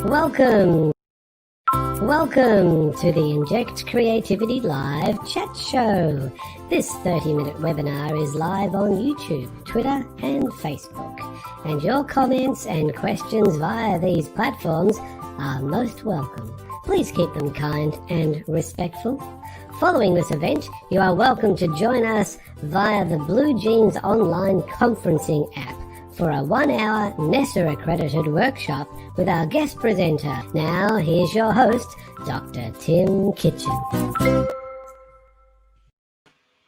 Welcome to the Inject Creativity Live Chat Show. This 30-minute webinar is live on YouTube, Twitter and Facebook. And your comments and questions via these platforms are most welcome. Please keep them kind and respectful. Following this event, you are welcome to join us via the Blue Jeans online conferencing app for a 1-hour NESA-accredited workshop with our guest presenter. Now, here's your host, Dr. Tim Kitchen.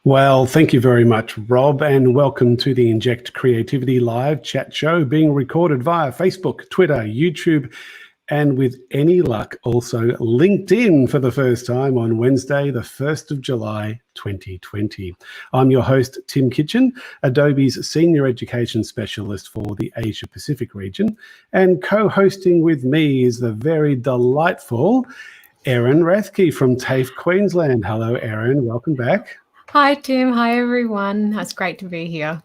Well, thank you very much, Rob, and welcome to the Inject Creativity Live Chat Show being recorded via Facebook, Twitter, YouTube, and with any luck, also LinkedIn for the first time on Wednesday, the 1st of July, 2020. I'm your host, Tim Kitchen, Adobe's Senior Education Specialist for the Asia Pacific region, and co-hosting with me is the very delightful Erin Rathke from TAFE, Queensland. Hello, Erin. Welcome back. Hi, Tim. Hi, everyone. It's great to be here.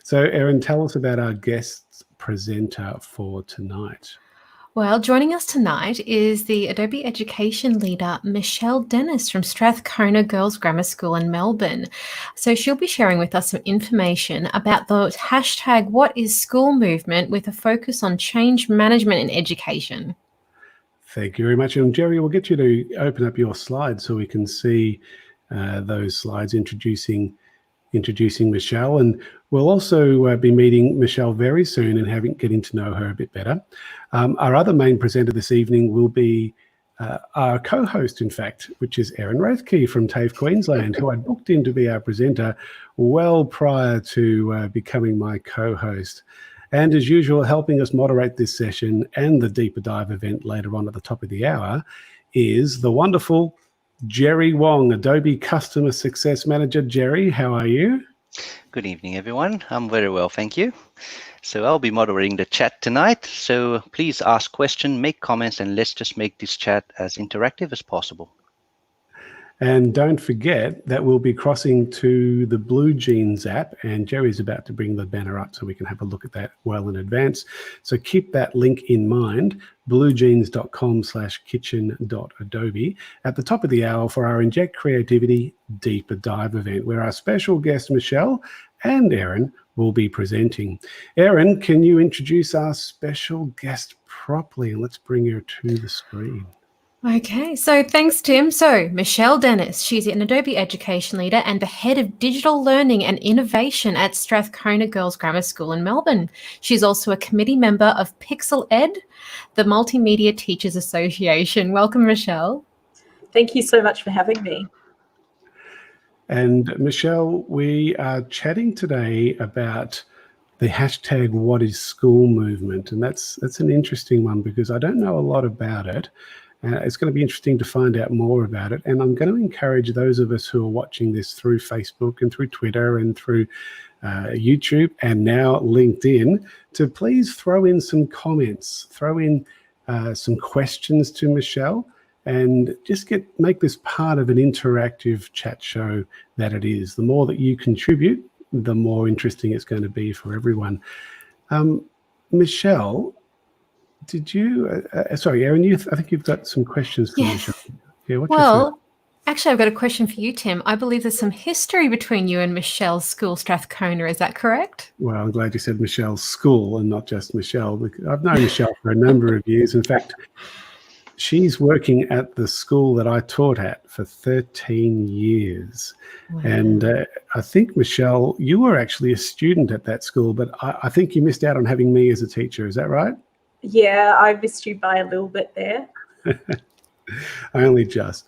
So, Erin, tell us about our guest presenter for tonight. Well, joining us tonight is the Adobe Education Leader, Michelle Dennis from Strathcona Girls Grammar School in Melbourne. So she'll be sharing with us some information about the hashtag What is School movement with a focus on change management in education. Thank you very much. And Jerry, we'll get you to open up your slides so we can see those slides introducing Michelle, and we'll also be meeting Michelle very soon and getting to know her a bit better. Our other main presenter this evening will be our co-host, in fact, which is Erin Rathke from TAFE, Queensland, who I booked in to be our presenter well prior to becoming my co-host. And as usual, helping us moderate this session and the deeper dive event later on at the top of the hour is the wonderful Jerry Wong, Adobe Customer Success Manager. Jerry, how are you? Good evening, everyone. I'm very well, thank you. So I'll be moderating the chat tonight. So please ask questions, make comments, and let's just make this chat as interactive as possible. And don't forget that we'll be crossing to the Blue Jeans app, and Jerry's about to bring the banner up so we can have a look at that well in advance. So keep that link in mind, bluejeans.com/kitchen.adobe, at the top of the hour for our Inject Creativity Deeper Dive event, where our special guest, Michelle and Erin, will be presenting. Erin, can you introduce our special guest properly? Let's bring her to the screen. Okay, so thanks, Tim. So Michelle Dennis, she's an Adobe Education Leader and the Head of Digital Learning and Innovation at Strathcona Girls Grammar School in Melbourne. She's also a committee member of Pixel Ed, the Multimedia Teachers Association. Welcome, Michelle. Thank you so much for having me. And Michelle, we are chatting today about the hashtag What is School movement, and that's an interesting one because I don't know a lot about it. It's going to be interesting to find out more about it. And I'm going to encourage those of us who are watching this through Facebook and through Twitter and through YouTube and now LinkedIn to please throw in some comments, throw in some questions to Michelle, and just make this part of an interactive chat show that it is. The more that you contribute, the more interesting it's going to be for everyone. Michelle, did you, sorry, Erin, I think you've got some questions for Michelle. Yeah, well, actually, I've got a question for you, Tim. I believe there's some history between you and Michelle's school, Strathcona. Is that correct? Well, I'm glad you said Michelle's school and not just Michelle. I've known Michelle for a number of years. In fact, she's working at the school that I taught at for 13 years. Wow. And I think, Michelle, you were actually a student at that school, but I think you missed out on having me as a teacher. Is that right? Yeah, I missed you by a little bit there. Only just.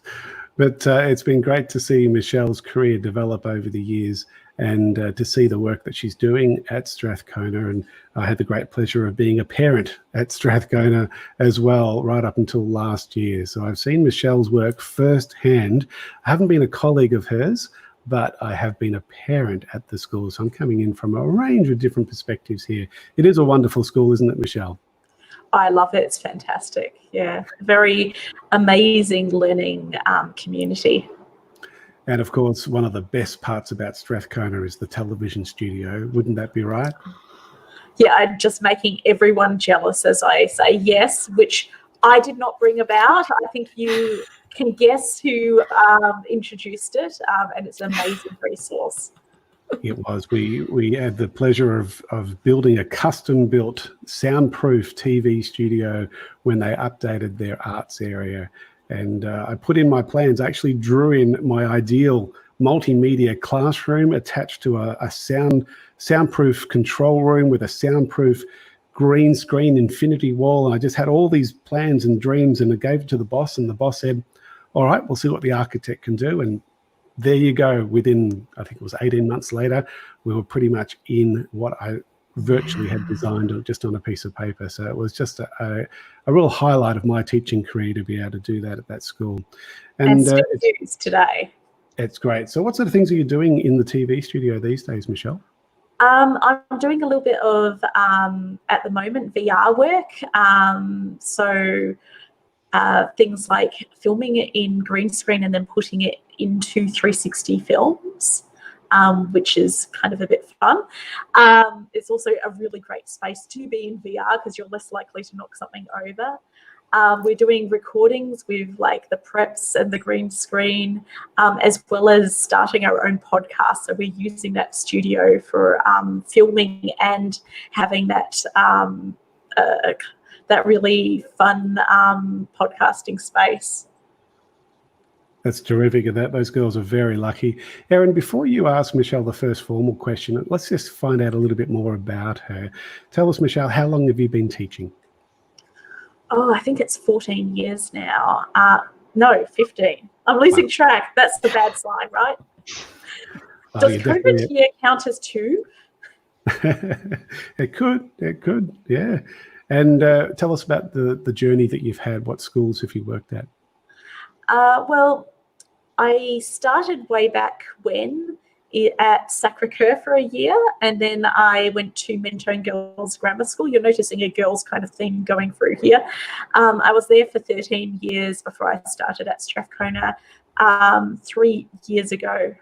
But it's been great to see Michelle's career develop over the years and to see the work that she's doing at Strathcona. And I had the great pleasure of being a parent at Strathcona as well, right up until last year. So I've seen Michelle's work firsthand. I haven't been a colleague of hers, but I have been a parent at the school. So I'm coming in from a range of different perspectives here. It is a wonderful school, isn't it, Michelle? I love it. It's fantastic. Yeah, very amazing learning community. And of course, one of the best parts about Strathcona is the television studio. Wouldn't that be right? yeah, I'm just making everyone jealous as I say yes, which I did not bring about. I think you can guess who introduced it, and it's an amazing resource. It was. We had the pleasure of building a custom-built soundproof TV studio when they updated their arts area. And I put in my plans, I actually drew in my ideal multimedia classroom attached to a soundproof control room with a soundproof green screen infinity wall. And I just had all these plans and dreams, and I gave it to the boss, and the boss said, all right, we'll see what the architect can do. And there you go. Within, I think it was 18 months later, we were pretty much in what I virtually had designed just on a piece of paper. So it was just a real highlight of my teaching career to be able to do that at that school. And still used today. It's great. So what sort of things are you doing in the TV studio these days, Michelle? I'm doing a little bit of, at the moment, VR work. So things like filming it in green screen and then putting it into 360 films, which is kind of a bit fun. It's also a really great space to be in VR because you're less likely to knock something over. We're doing recordings with like the preps and the green screen, as well as starting our own podcast. So we're using that studio for filming and having that that really fun podcasting space. That's terrific. Those girls are very lucky. Erin, before you ask Michelle the first formal question, let's just find out a little bit more about her. Tell us, Michelle, how long have you been teaching? Oh, I think it's 14 years now. No, 15. I'm losing track. That's the bad sign, right? Does COVID year count as 2? It could, yeah. And tell us about the journey that you've had. What schools have you worked at? Well, I started way back when at Strathcona for a year, and then I went to Mentone Girls Grammar School. You're noticing a girls kind of theme going through here. I was there for 13 years before I started at Strathcona 3 years ago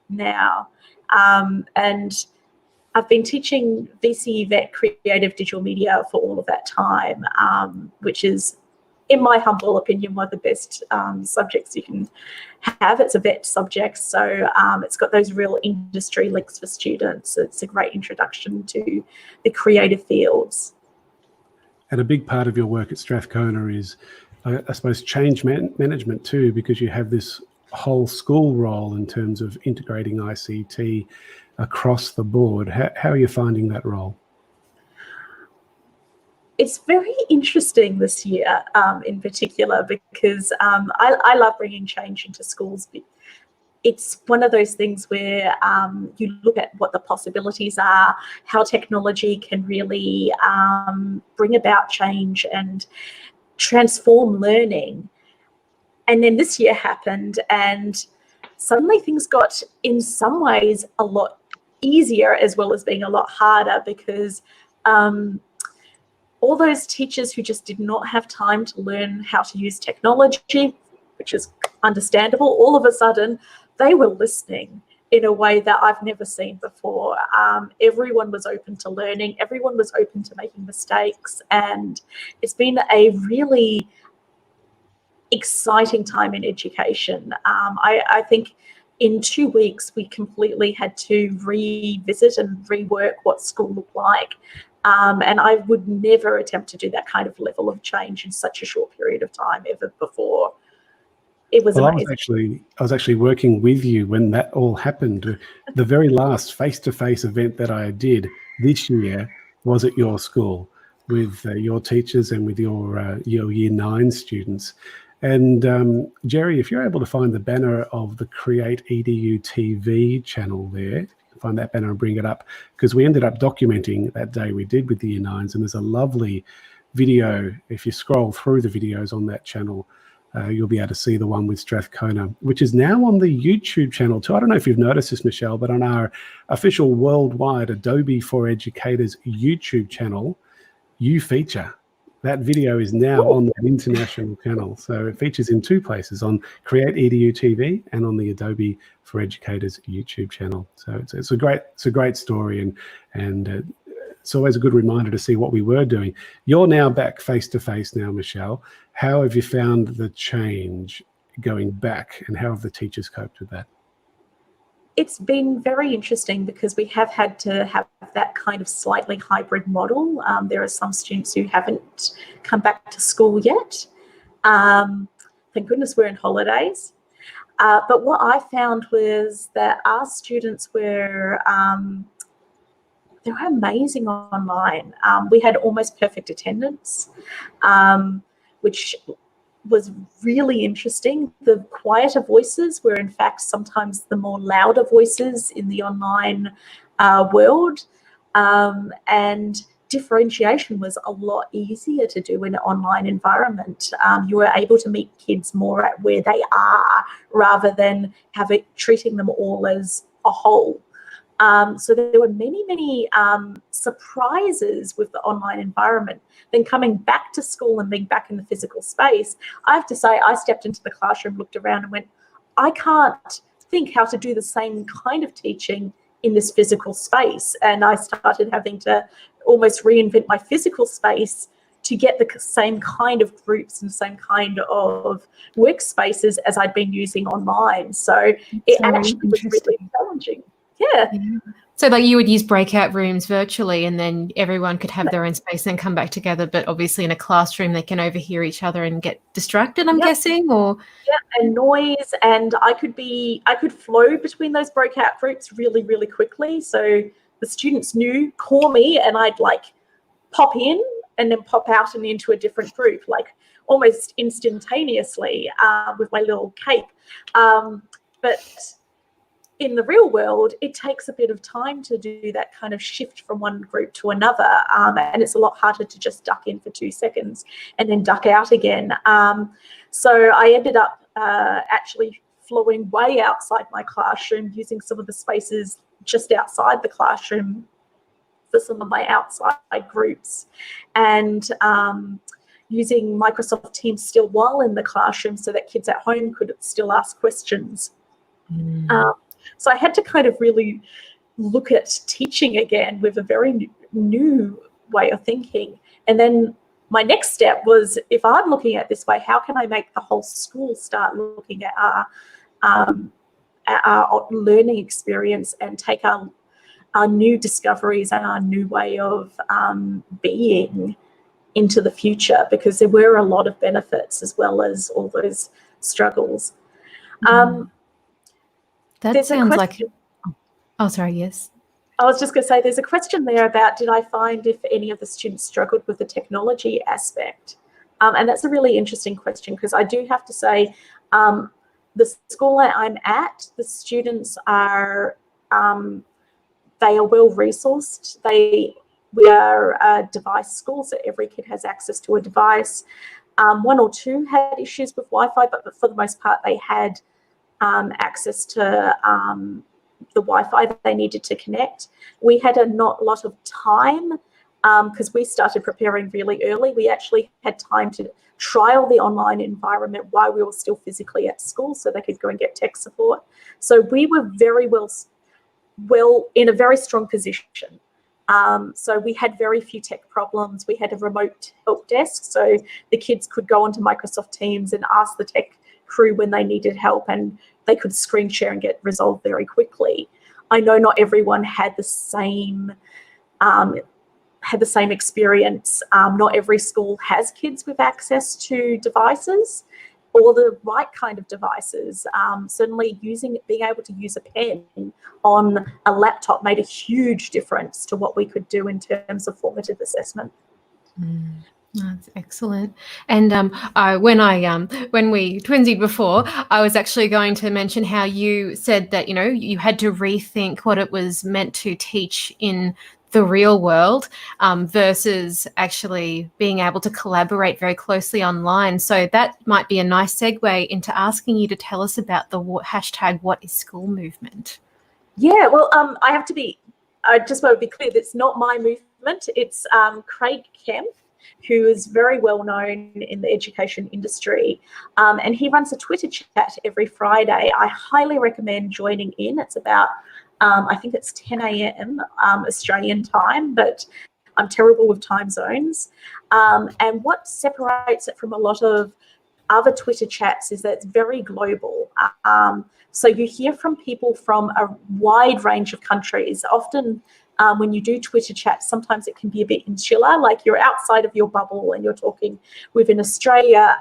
now. And I've been teaching VC Vet Creative Digital Media for all of that time, which is, in my humble opinion, one of the best subjects you can have. It's a vet subject, so it's got those real industry links for students. It's a great introduction to the creative fields. And a big part of your work at Strathcona is, I suppose, change management too, because you have this whole school role in terms of integrating ICT across the board. How are you finding that role? It's very interesting this year in particular because I love bringing change into schools. It's one of those things where you look at what the possibilities are, how technology can really bring about change and transform learning. And then this year happened, and suddenly things got, in some ways, a lot easier as well as being a lot harder because all those teachers who just did not have time to learn how to use technology, which is understandable, all of a sudden they were listening in a way that I've never seen before. Everyone was open to learning, everyone was open to making mistakes, and it's been a really exciting time in education. I think in 2 weeks we completely had to revisit and rework what school looked like. And I would never attempt to do that kind of level of change in such a short period of time ever before. It was amazing. I was actually working with you when that all happened. The very last face-to-face event that I did this year was at your school with your teachers and with your Year 9 students. And Jerry, if you're able to find the banner of the CreateEDUTV channel there, find that banner and bring it up, because we ended up documenting that day we did with the Year 9s, and there's a lovely video. If you scroll through the videos on that channel, you'll be able to see the one with Strathcona, which is now on the YouTube channel too. I don't know if you've noticed this, Michelle, but on our official worldwide Adobe for Educators YouTube channel, you feature. That video is now on the international channel. So it features in 2 places, on CreateEDUTV and on the Adobe for Educators YouTube channel. So it's a great story, and it's always a good reminder to see what we were doing. You're now back face-to-face now, Michelle. How have you found the change going back, and how have the teachers coped with that? It's been very interesting because we have had to have that kind of slightly hybrid model. There are some students who haven't come back to school yet. Thank goodness we're in holidays. But what I found was that our students were they were amazing online. We had almost perfect attendance, which was really interesting. The quieter voices were in fact sometimes the more louder voices in the online world, and differentiation was a lot easier to do in an online environment. You were able to meet kids more at where they are rather than treating them all as a whole. So there were many surprises with the online environment. Then coming back to school and being back in the physical space, I have to say I stepped into the classroom, looked around and went, I can't think how to do the same kind of teaching in this physical space. And I started having to almost reinvent my physical space to get the same kind of groups and same kind of workspaces as I'd been using online. So it actually was really challenging. Yeah. So like you would use breakout rooms virtually and then everyone could have their own space and come back together, but obviously in a classroom they can overhear each other and get distracted, I'm guessing, or and noise, and I could flow between those breakout groups really quickly. So the students call me and I'd like pop in and then pop out and into a different group, like almost instantaneously with my little cape. But in the real world, it takes a bit of time to do that kind of shift from one group to another, and it's a lot harder to just duck in for 2 seconds and then duck out again. So I ended up actually flowing way outside my classroom, using some of the spaces just outside the classroom for some of my outside groups, and using Microsoft Teams still while in the classroom so that kids at home could still ask questions. So I had to kind of really look at teaching again with a very new way of thinking. And then my next step was, if I'm looking at this way, how can I make the whole school start looking at our learning experience and take our new discoveries and our new way of being into the future, because there were a lot of benefits as well as all those struggles. That sounds like, oh, sorry, yes. I was just going to say, there's a question there about, did I find if any of the students struggled with the technology aspect? And that's a really interesting question, because I do have to say, the school that I'm at, the students are, they are well resourced. We are a device school, so every kid has access to a device. 1 or 2 had issues with Wi-Fi, but for the most part, they had access to the Wi-Fi that they needed to connect. We had a lot of time because we started preparing really early. We actually had time to trial the online environment while we were still physically at school, so they could go and get tech support. So we were very well in a very strong position. So we had very few tech problems. We had a remote help desk, so the kids could go onto Microsoft Teams and ask the tech crew when they needed help, and they could screen share and get resolved very quickly. I know not everyone had the same experience. Not every school has kids with access to devices or the right kind of devices. Certainly being able to use a pen on a laptop made a huge difference to what we could do in terms of formative assessment. That's excellent. And when we twinsied before, I was actually going to mention how you said that, you had to rethink what it was meant to teach in the real world versus actually being able to collaborate very closely online. So that might be a nice segue into asking you to tell us about the hashtag #WhatIsSchool movement. Yeah, well, I just want to be clear, that's not my movement. It's Craig Kemp, who is very well known in the education industry. And he runs a Twitter chat every Friday. I highly recommend joining in. It's about, I think it's 10 a.m. Australian time, but I'm terrible with time zones. And what separates it from a lot of other Twitter chats is that it's very global. So you hear from people from a wide range of countries. Often when you do Twitter chats, sometimes it can be a bit insular, like you're outside of your bubble and you're talking within Australia.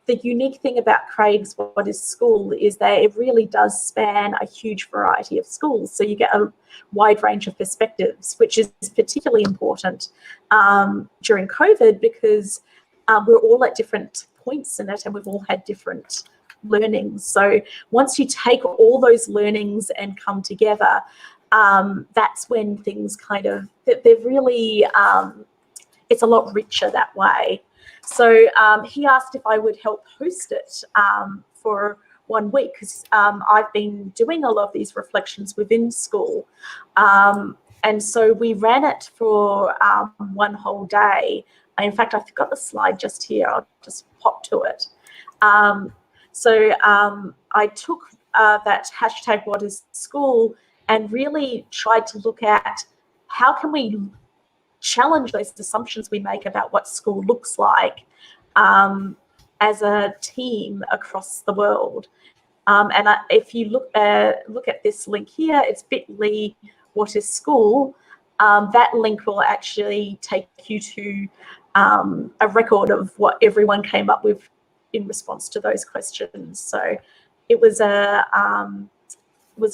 The unique thing about Craig's What is School is that it really does span a huge variety of schools. So you get a wide range of perspectives, which is particularly important during COVID, because we're all at different points in it and we've all had different learnings. So once you take all those learnings and come together, that's when things kind of, they're really, it's a lot richer that way. So he asked if I would help host it for 1 week, because I've been doing a lot of these reflections within school. And so we ran it for 1 whole day. In fact, I've got the slide just here. I'll just pop to it. So I took that hashtag What is School and really tried to look at how can we challenge those assumptions we make about what school looks like as a team across the world. And if you look at this link here, it's bit.ly What is School. That link will actually take you to a record of what everyone came up with in response to those questions. So it was a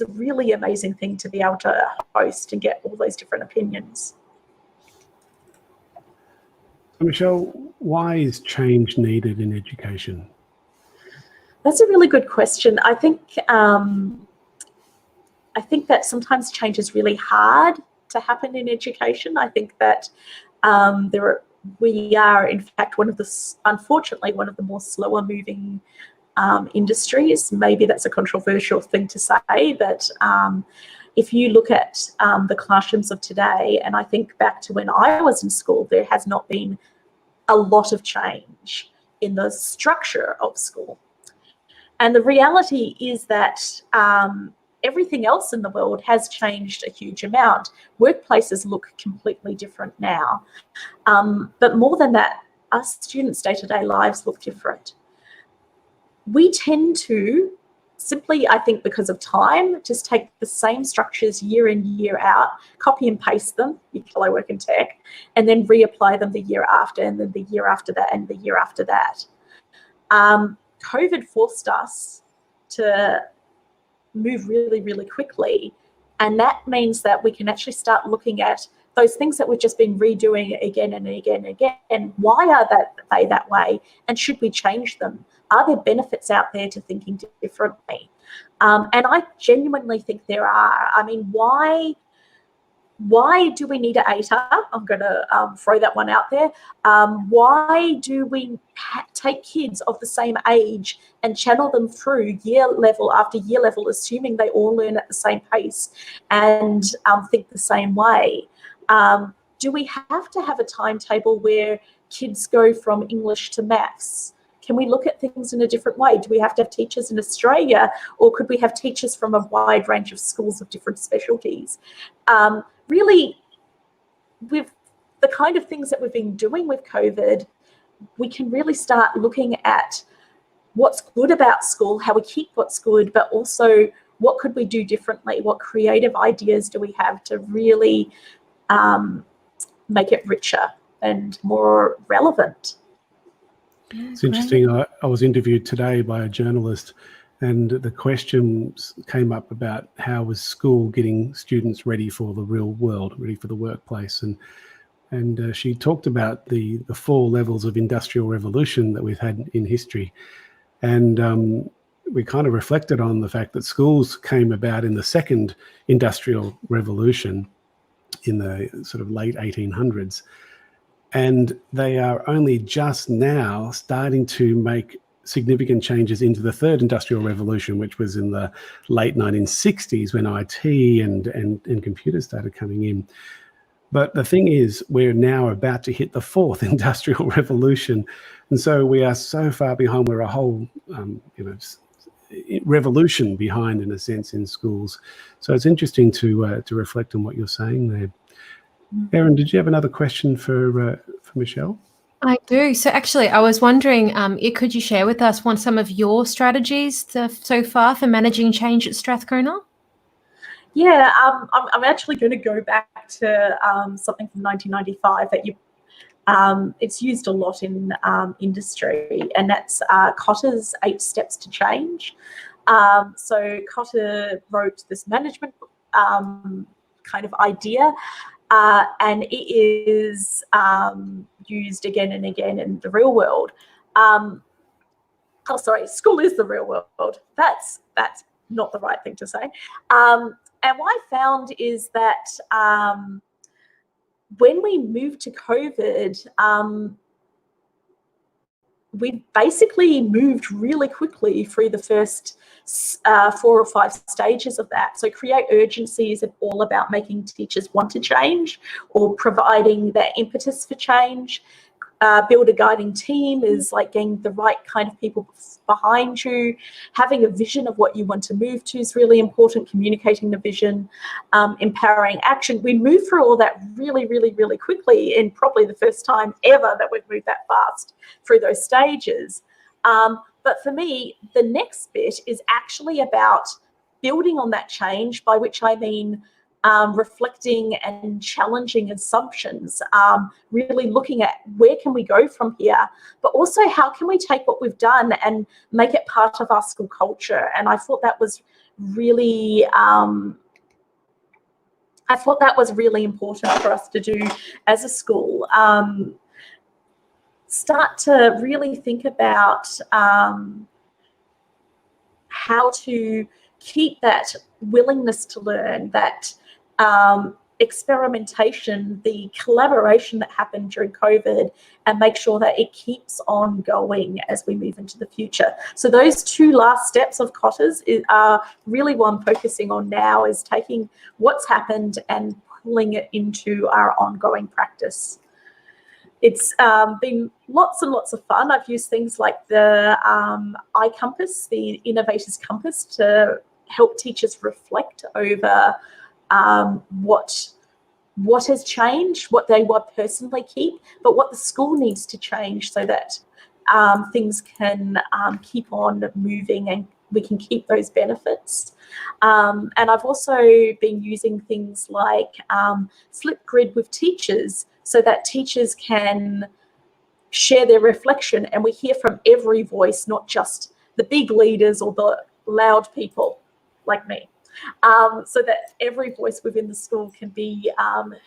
really amazing thing to be able to host and get all those different opinions. Michelle, why is change needed in education? That's a really good question. I think that sometimes change is really hard to happen in education. I think that we are, in fact, unfortunately, one of the more slower moving industries. Maybe that's a controversial thing to say, but if you look at the classrooms of today, and I think back to when I was in school, there has not been a lot of change in the structure of school. And the reality is that everything else in the world has changed a huge amount. Workplaces look completely different now. But more than that, our students' day-to-day lives look different. We tend to simply, I think because of time, just take the same structures year in, year out, copy and paste them, if I work in tech, and then reapply them the year after, and then the year after that, and the year after that. COVID forced us to move really, really quickly. And that means that we can actually start looking at those things that we've just been redoing again and again and again. Why are they that way? And should we change them? Are there benefits out there to thinking differently? And I genuinely think there are. I mean, why do we need an ATAR? I'm going to throw that one out there. Why do we take kids of the same age and channel them through year level after year level, assuming they all learn at the same pace and think the same way? Do we have to have a timetable where kids go from English to maths? Can we look at things in a different way? Do we have to have teachers in Australia, or could we have teachers from a wide range of schools of different specialties? Really, with the kind of things that we've been doing with COVID, we can really start looking at what's good about school, how we keep what's good, but also what could we do differently? What creative ideas do we have to really make it richer and more relevant? It's interesting. I was interviewed today by a journalist, and the questions came up about how was school getting students ready for the real world, ready for the workplace, and she talked about the 4 levels of industrial revolution that we've had in history, and we kind of reflected on the fact that schools came about in the second industrial revolution in the sort of late 1800s. And they are only just now starting to make significant changes into the third industrial revolution, which was in the late 1960s when IT and computers started coming in. But the thing is, we're now about to hit the 4th industrial revolution. And so we are so far behind. We're a whole, revolution behind, in a sense, in schools. So it's interesting to reflect on what you're saying there. Erin, did you have another question for Michelle? I do. So actually, I was wondering, could you share with us some of your strategies so far for managing change at Strathcona? Yeah, I'm actually going to go back to something from 1995 that it's used a lot in industry, and that's Cotter's 8 Steps to Change. So Cotter wrote this management kind of idea, and it is used again and again in the real world. School is the real world. That's not the right thing to say. And what I found is that when we moved to COVID, we basically moved really quickly through the first 4 or 5 stages of that. So create urgency is all about making teachers want to change or providing that impetus for change. Build a guiding team is like getting the right kind of people behind you. Having a vision of what you want to move to is really important. Communicating the vision, empowering action. We moved through all that really, really, really quickly, and probably the first time ever that we've moved that fast through those stages. But for me, the next bit is actually about building on that change, by which I mean reflecting and challenging assumptions, really looking at where can we go from here, but also how can we take what we've done and make it part of our school culture. And I thought that was really important for us to do as a school. Start to really think about how to keep that willingness to learn, that experimentation, the collaboration that happened during COVID, and make sure that it keeps on going as we move into the future. So those 2 last steps of Cotter's are really what I'm focusing on now, is taking what's happened and pulling it into our ongoing practice. It's been lots and lots of fun. I've used things like the iCompass, the Innovators Compass, to help teachers reflect over what has changed, what they want personally keep, but what the school needs to change so that things can keep on moving and we can keep those benefits. And I've also been using things like Flipgrid with teachers, so that teachers can share their reflection and we hear from every voice, not just the big leaders or the loud people like me. So that every voice within the school can be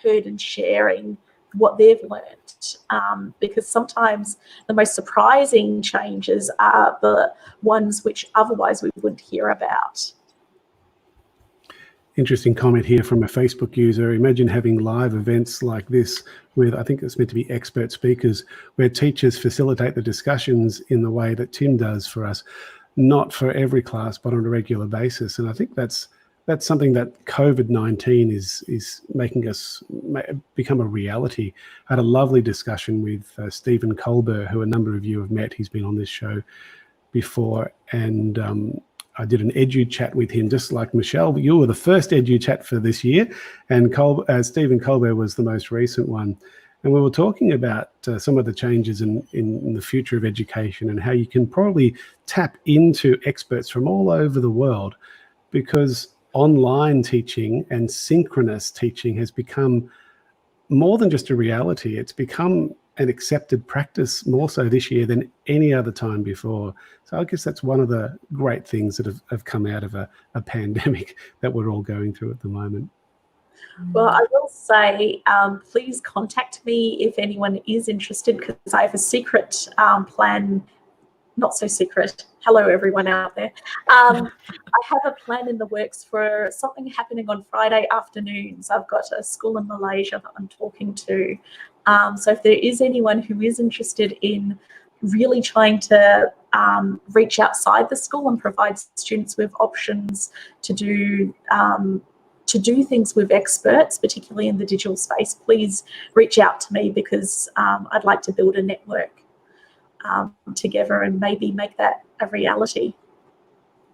heard and sharing what they've learned, because sometimes the most surprising changes are the ones which otherwise we wouldn't hear about. Interesting comment here from a Facebook user. Imagine having live events like this with, I think it's meant to be expert speakers, where teachers facilitate the discussions in the way that Tim does for us, not for every class, but on a regular basis. And I think that's something that COVID-19 is making us become a reality. I had a lovely discussion with Stephen Colbert, who a number of you have met. He's been on this show before, and I did an edu chat with him, just like Michelle. You were the first edu chat for this year, and Stephen Colbert was the most recent one. And we were talking about some of the changes in the future of education and how you can probably tap into experts from all over the world, because online teaching and synchronous teaching has become more than just a reality. It's become an accepted practice more so this year than any other time before. So I guess that's one of the great things that have come out of a pandemic that we're all going through at the moment. Well, I will say, please contact me if anyone is interested, because I have a secret plan. Not so secret. Hello, everyone out there. I have a plan in the works for something happening on Friday afternoons. I've got a school in Malaysia that I'm talking to. So if there is anyone who is interested in really trying to reach outside the school and provide students with options to do things with experts, particularly in the digital space, please reach out to me, because I'd like to build a network together and maybe make that a reality.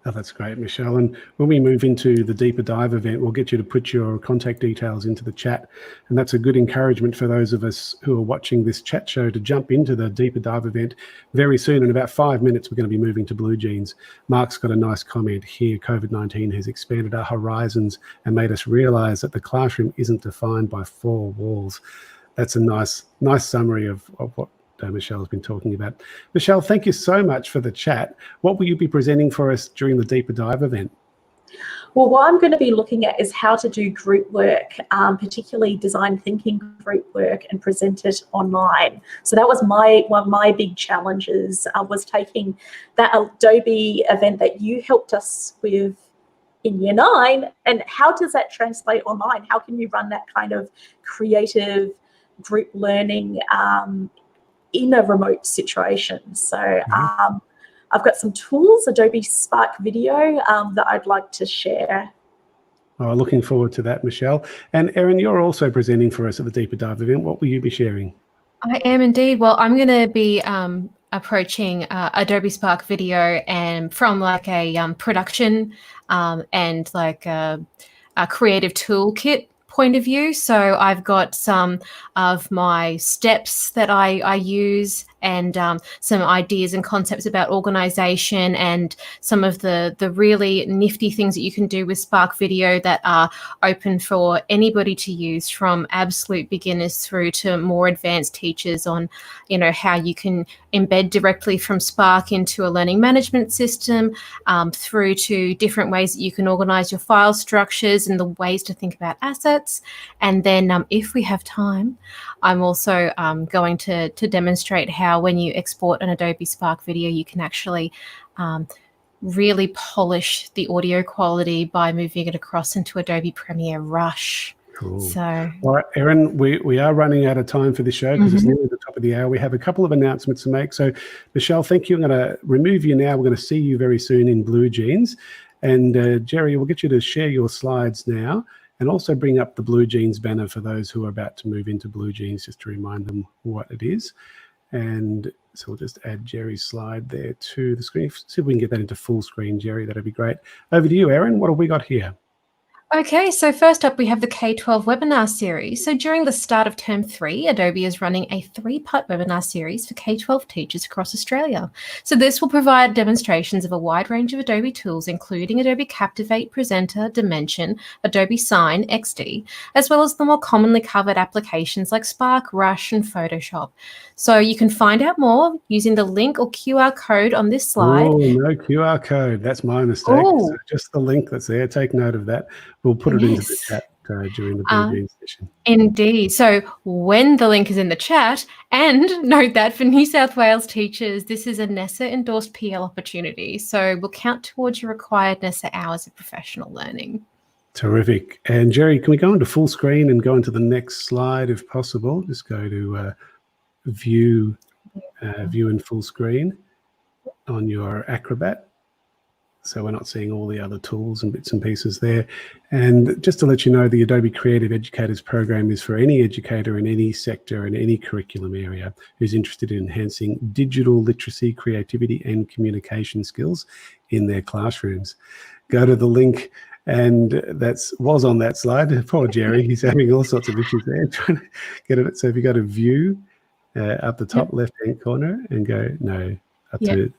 Oh, that's great, Michelle. And when we move into the Deeper Dive event, we'll get you to put your contact details into the chat. And that's a good encouragement for those of us who are watching this chat show to jump into the Deeper Dive event very soon. In about 5 minutes, we're going to be moving to Blue Jeans. Mark's got a nice comment here. COVID-19 has expanded our horizons and made us realize that the classroom isn't defined by four walls. That's a nice summary of what Michelle's been talking about. Michelle, thank you so much for the chat. What will you be presenting for us during the Deeper Dive event? Well, what I'm going to be looking at is how to do group work, particularly design thinking group work, and present it online. So that was one of my big challenges, was taking that Adobe event that you helped us with in Year 9, and how does that translate online? How can you run that kind of creative group learning in a remote situation? So I've got some tools, Adobe Spark Video, that I'd like to share. Oh, looking forward to that, Michelle. And Erin, you're also presenting for us at the Deeper Dive event. What will you be sharing? I am indeed. Well, I'm going to be approaching Adobe Spark Video and from like a production and like a creative toolkit point of view. So I've got some of my steps that I use, and some ideas and concepts about organization, and some of the really nifty things that you can do with Spark Video that are open for anybody to use, from absolute beginners through to more advanced teachers, on, you know, how you can embed directly from Spark into a learning management system, through to different ways that you can organize your file structures and the ways to think about assets. And then if we have time, I'm also going to demonstrate how, when you export an Adobe Spark video, you can actually really polish the audio quality by moving it across into Adobe Premiere Rush. Cool. So, all right, Erin, we are running out of time for this show because it's nearly the top of the hour. We have a couple of announcements to make. So, Michelle, thank you. I'm going to remove you now. We're going to see you very soon in Blue Jeans. And Jerry, we'll get you to share your slides now, and also bring up the Blue Jeans banner for those who are about to move into Blue Jeans, just to remind them what it is. And so we'll just add Jerry's slide there to the screen. See if we can get that into full screen, Jerry. That'd be great. Over to you, Erin. What have we got here? okay, so first up, we have the K-12 webinar series. So during the start of Term 3, Adobe is running a 3-part webinar series for K-12 teachers across Australia. So this will provide demonstrations of a wide range of Adobe tools, including Adobe Captivate, Presenter, Dimension, Adobe Sign, XD, as well as the more commonly covered applications like Spark, Rush, and Photoshop. So you can find out more using the link or QR code on this slide. Oh, no QR code. That's my mistake. So just the link that's there. Take note of that. We'll put it into the chat during the Blue Jeans session. Indeed. So when the link is in the chat, and note that for New South Wales teachers, this is a NESA-endorsed PL opportunity. So we'll count towards your required NESA hours of professional learning. Terrific. And Jerry, can we go into full screen and go into the next slide if possible? Just go to view in full screen on your Acrobat. So we're not seeing all the other tools and bits and pieces there. And just to let you know, the Adobe Creative Educators program is for any educator in any sector and any curriculum area who's interested in enhancing digital literacy, creativity, and communication skills in their classrooms. Go to the link, and was on that slide. Poor Jerry, he's having all sorts of issues there trying to get it. So if you go to view up the top left-hand corner and go, up to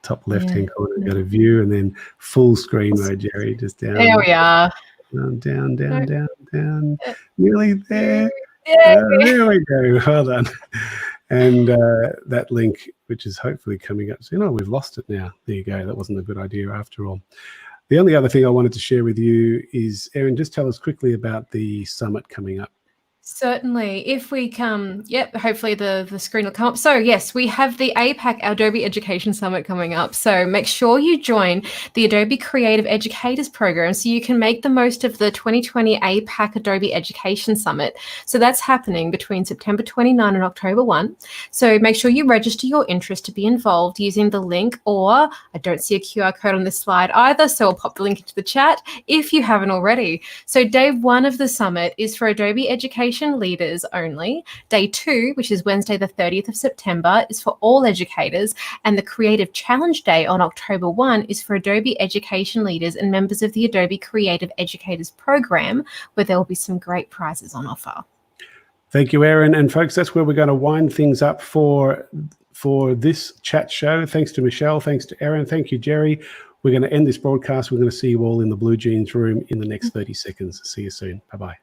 top left-hand corner, go to view, and then full screen mode, Jerry, just down. There we are. Down. Nearly there. There we go. Well done. And that link, which is hopefully coming up soon. Oh, we've lost it now. There you go. That wasn't a good idea after all. The only other thing I wanted to share with you is, Erin, just tell us quickly about the summit coming up. Certainly. If we come, hopefully the screen will come up. So yes, we have the APAC Adobe Education Summit coming up. So make sure you join the Adobe Creative Educators program so you can make the most of the 2020 APAC Adobe Education Summit. So that's happening between September 29 and October 1. So make sure you register your interest to be involved using the link, or I don't see a QR code on this slide either, so I'll pop the link into the chat if you haven't already. So day 1 of the summit is for Adobe Education education leaders only. Day 2, which is Wednesday the 30th of September, is for all educators, and the Creative Challenge Day on October 1 is for Adobe education leaders and members of the Adobe Creative Educators Program, where there will be some great prizes on offer. Thank you, Erin. And folks, that's where we're going to wind things up for this chat show. Thanks to Michelle. Thanks to Erin. Thank you, Jerry. We're going to end this broadcast. We're going to see you all in the Blue Jeans room in the next 30 seconds. See you soon. Bye-bye.